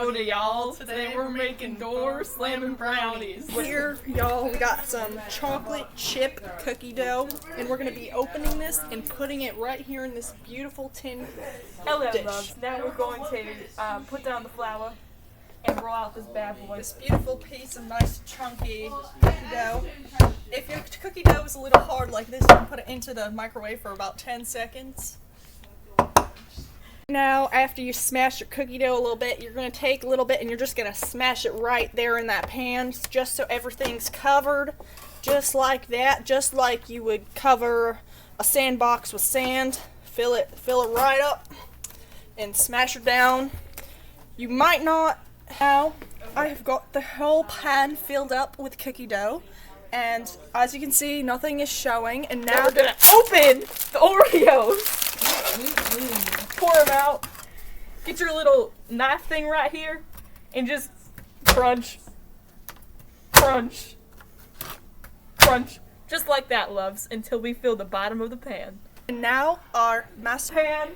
Howdy y'all, today we're making door slamming brownies. Here, y'all, we got some chocolate chip cookie dough, and we're gonna be opening this and putting it right here in this beautiful tin Hello dish. loves, now we're going to put down the flour and roll out this bad boy. This beautiful piece of nice chunky cookie dough. If your cookie dough is a little hard like this, you can put it into the microwave for about 10 seconds. Now, after you smash your cookie dough a little bit, you're going to take a little bit and you're just going to smash it right there in that pan, just so everything's covered, just like that, just like you would cover a sandbox with sand. Fill it right up and smash it down. You might not. Now, I have got the whole pan filled up with cookie dough, and as you can see, nothing is showing. And now we're gonna open the Oreos. Pour them out. Get your little knife thing right here and just crunch, crunch, crunch, just like that, loves, until we fill the bottom of the pan. And now our master Pan,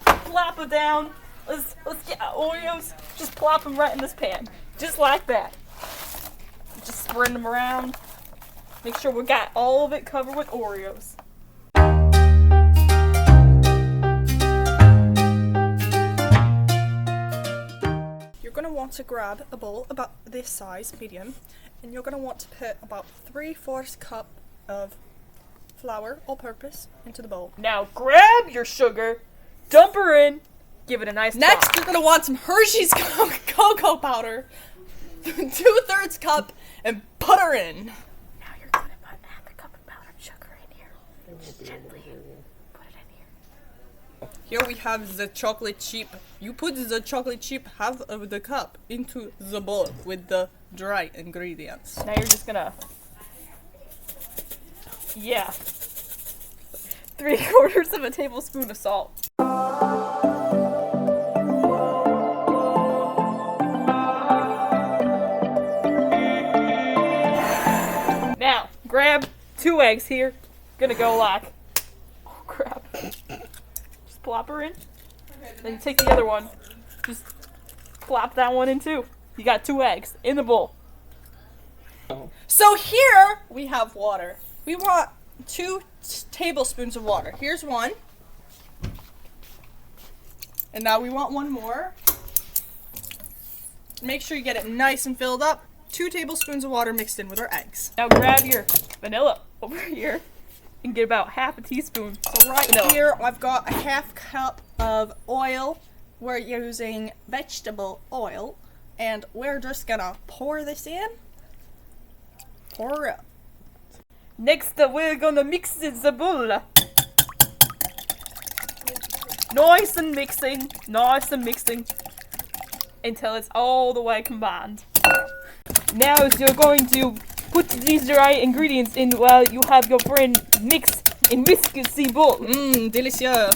plop it down. Let's get our Oreos. Just plop them right in this pan, just like that. Just spread them around. Make sure we got all of it covered with Oreos. You're going to want to grab a bowl about this size, medium, and you're going to want to put about 3/4 cup of flour, all-purpose, into the bowl. Now grab your sugar, dump her in, give it a nice Next, plop. you're going to want some Hershey's cocoa powder, 2/3 cup, and put her in. Now you're going to put half a cup of powdered sugar in here. Just gently put it in here. Here we have the chocolate chip. You put the chocolate chip half of the cup into the bowl with the dry ingredients. Now you're just gonna, 3/4 of a tablespoon of salt. Now, grab 2 eggs here. Gonna go like, oh crap. Just plop her in. Then you take the other one. Just plop that one in too. You got 2 eggs in the bowl. So here we have water. We want 2 tablespoons of water. Here's one. And now we want one more. Make sure you get it nice and filled up. 2 tablespoons of water mixed in with our eggs. Now grab your vanilla over here and get about half a teaspoon. So right vanilla. here I've got a half cup of oil. We're using vegetable oil. And we're just gonna pour this in. Pour it. Next we're gonna mix the bowl. Nice and mixing until it's all the way combined. Now you're going to put these dry ingredients in while you have your friend mix and whisk the bowl. Delicious.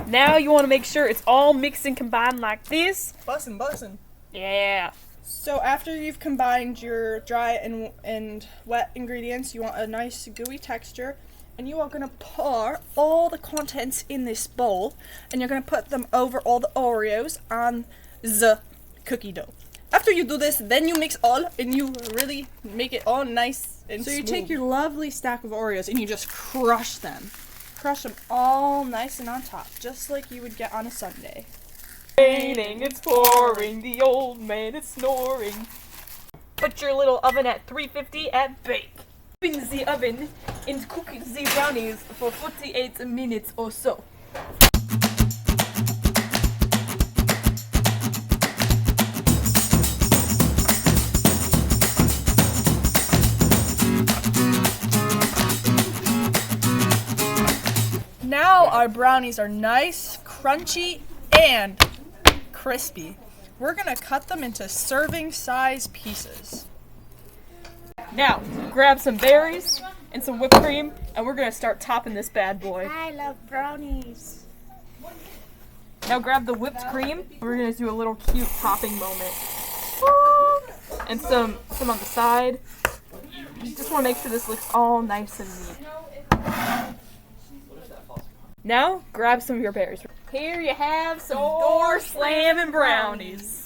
Now you want to make sure it's all mixed and combined like this. Bussin'. Yeah. So after you've combined your dry and wet ingredients, you want a nice gooey texture, and you are going to pour all the contents in this bowl, and you're going to put them over all the Oreos on the cookie dough. After you do this, then you mix all, and you really make it all nice and smooth. So you take your lovely stack of Oreos, and you just crush them. Crush them all nice and on top, just like you would get on a sundae. Raining, it's pouring, the old man is snoring. Put your little oven at 350 and bake. Open the oven and cook the brownies for 48 minutes or so. Now our brownies are nice, crunchy, and crispy. We're gonna cut them into serving size pieces. Now, grab some berries and some whipped cream, and we're gonna start topping this bad boy. I love brownies. Now grab the whipped cream. We're gonna do a little cute topping moment. And some on the side. You just wanna make sure this looks all nice and neat. Now, grab some of your berries. Here you have some door slamming brownies.